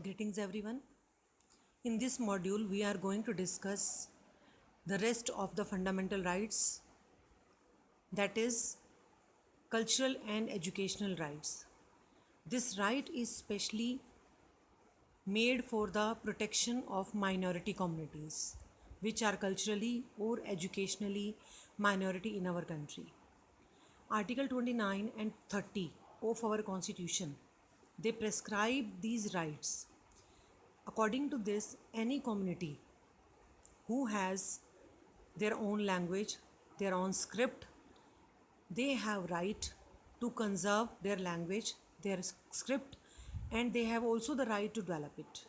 Greetings everyone. In this module, we are going to discuss the rest of the fundamental rights, that is, cultural and educational rights. This right is specially made for the protection of minority communities, which are culturally or educationally minority in our country. Article 29 and 30 of our Constitution, they prescribe these rights. According to this, any community who has their own language, their own script, they have right to conserve their language, their script, and they have also the right to develop it.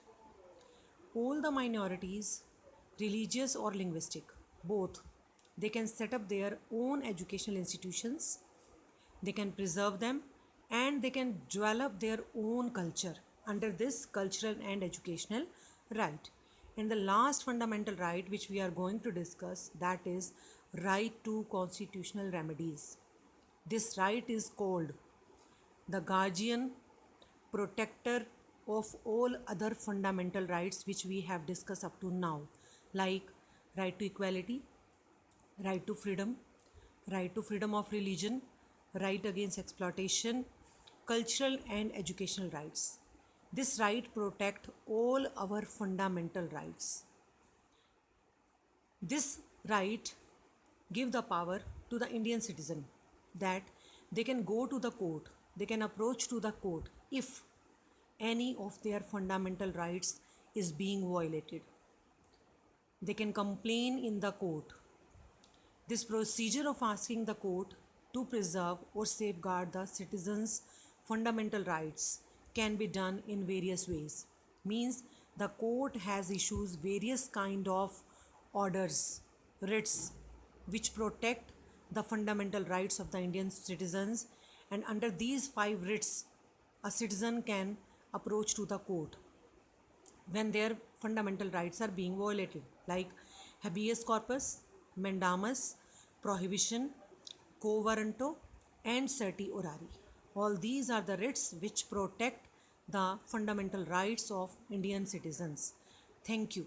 All the minorities, religious or linguistic, both, they can set up their own educational institutions, they can preserve them, and they can develop their own culture under this cultural and educational right. And the last fundamental right which we are going to discuss, that is right to constitutional remedies. This right is called the guardian protector of all other fundamental rights which we have discussed up to now, like right to equality, right to freedom of religion, right against exploitation, cultural and educational rights. This right protect all our fundamental rights. This right give the power to the Indian citizen that they can go to the court, they can approach to the court if any of their fundamental rights is being violated. They can complain in the court. This procedure of asking the court to preserve or safeguard the citizens' fundamental rights can be done in various ways. Means the court has issues various kind of orders, writs, which protect the fundamental rights of the Indian citizens, and under these five writs, a citizen can approach to the court when their fundamental rights are being violated, like habeas corpus, mandamus, prohibition, quo warranto, and certiorari. All these are the writs which protect the fundamental rights of Indian citizens. Thank you.